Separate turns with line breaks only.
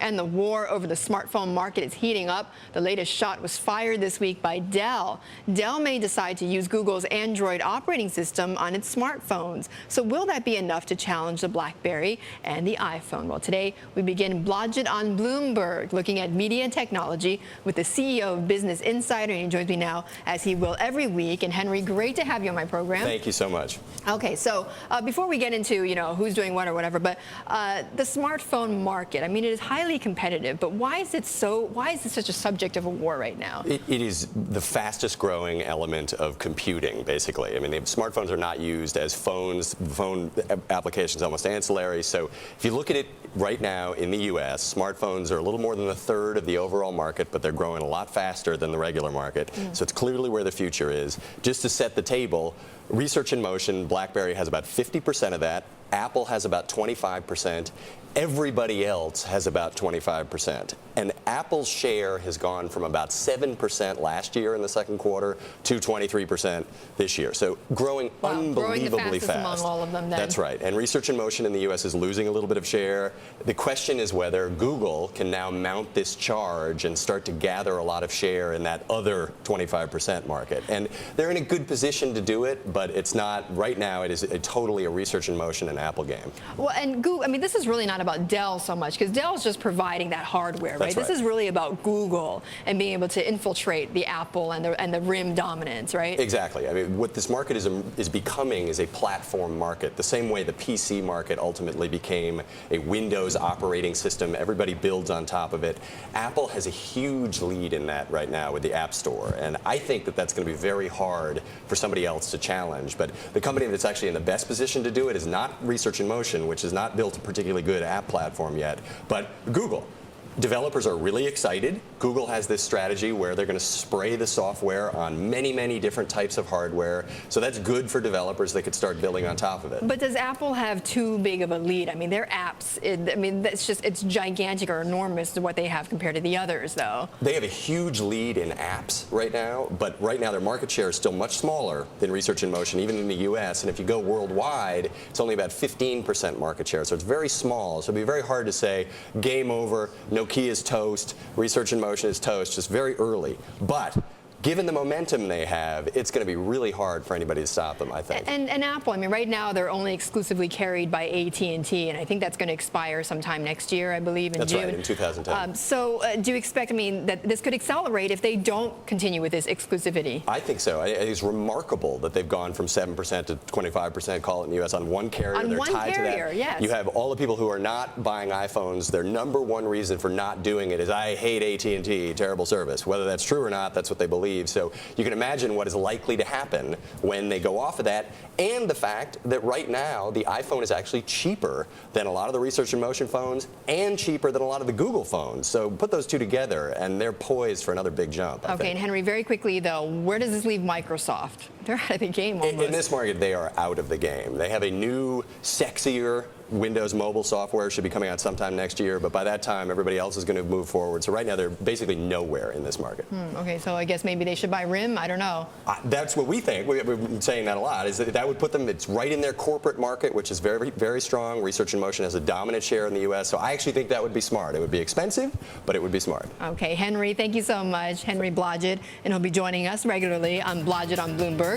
And the war over the smartphone market is heating up. The latest shot was fired this week by Dell. Dell may decide to use Google's Android operating system on its smartphones. So will that be enough to challenge the BlackBerry and the iPhone? Well, today we begin Blodget on Bloomberg, looking at media and technology with the CEO of Business Insider. And he joins me now, as he will every week. And Henry, great to have you on my program.
Thank you so much.
Okay, so before we get into, who's doing what or whatever, but the smartphone market, I mean, it is highly competitive, but why is it such a subject of a war right now?
It is the fastest growing element of computing, basically. I mean, the smartphones are not used as phones. Phone applications almost ancillary. So if you look at it right now in the U.S., smartphones are a little more than a third of the overall market, but they're growing a lot faster than the regular market. So it's clearly where the future is. Just to set the table, research in motion, BlackBerry has about 50% of that. Apple has about 25%. Everybody else has about 25%. And Apple's share has gone from about 7% last year in the second quarter to 23% this year. So growing unbelievably fast.
Among all of them, then.
That's right. And research in motion in the U.S. is losing a little bit of share. The question is whether Google can now mount this charge and start to gather a lot of share in that other 25% market. And they're in a good position to do it, but it's not, right now, it is totally a research in motion and Apple game.
Well, and Google, I mean, this is really not about Dell so much, because Dell's just providing that hardware, right? This is really about Google and being able to infiltrate the Apple and the RIM dominance, right?
Exactly. I mean, what this market is becoming is a platform market, the same way the PC market ultimately became a Windows operating system. Everybody builds on top of it. Apple has a huge lead in that right now with the App Store, and I think that that's going to be very hard for somebody else to challenge. But the company that's actually in the best position to do it is not Research in Motion, which has not built a particularly good app platform yet, but Google. Developers are really excited. Google has this strategy where they're going to spray the software on many, many different types of hardware. So that's good for developers. They could start building on top of it.
But does Apple have too big of a lead? I mean, their apps, it's gigantic or enormous to what they have compared to the others, though.
They have a huge lead in apps right now, but right now their market share is still much smaller than Research in Motion, even in the U.S. And if you go worldwide, it's only about 15% market share. So it's very small. So it'd be very hard to say, game over, Nokia is toast, Research in Motion is toast, just very early. But given the momentum they have, it's going to be really hard for anybody to stop them, I think.
And Apple, I mean, right now they're only exclusively carried by AT&T, and I think that's going to expire sometime next year, I believe, in June.
That's right, in 2010.
So do you expect, I mean, that this could accelerate if they don't continue with this exclusivity?
I think so. I think it's remarkable that they've gone from 7% to 25%, call it in the U.S., on one carrier.
On
they're
one
tied
carrier,
to that.
yes.
You have all the people who are not buying iPhones. Their number one reason for not doing it is, I hate AT&T, terrible service. Whether that's true or not, that's what they believe. So you can imagine what is likely to happen when they go off of that, and the fact that right now the iPhone is actually cheaper than a lot of the Research in Motion phones and cheaper than a lot of the Google phones. So put those two together, and they're poised for another big jump.
Okay, and Henry, very quickly though, where does this leave Microsoft? They're out of the game almost.
In this market, they are out of the game. They have a new, sexier Windows mobile software, should be coming out sometime next year, but by that time everybody else is going to move forward. So right now they're basically nowhere in this market.
Okay, so I guess maybe they should buy RIM. I don't know.
That's what we think. We've been saying that a lot. Is that would put them? It's right in their corporate market, which is very, very strong. Research in Motion has a dominant share in the U.S. So I actually think that would be smart. It would be expensive, but it would be smart.
Okay, Henry, thank you so much, Henry Blodget, and he'll be joining us regularly on Blodget on Bloomberg.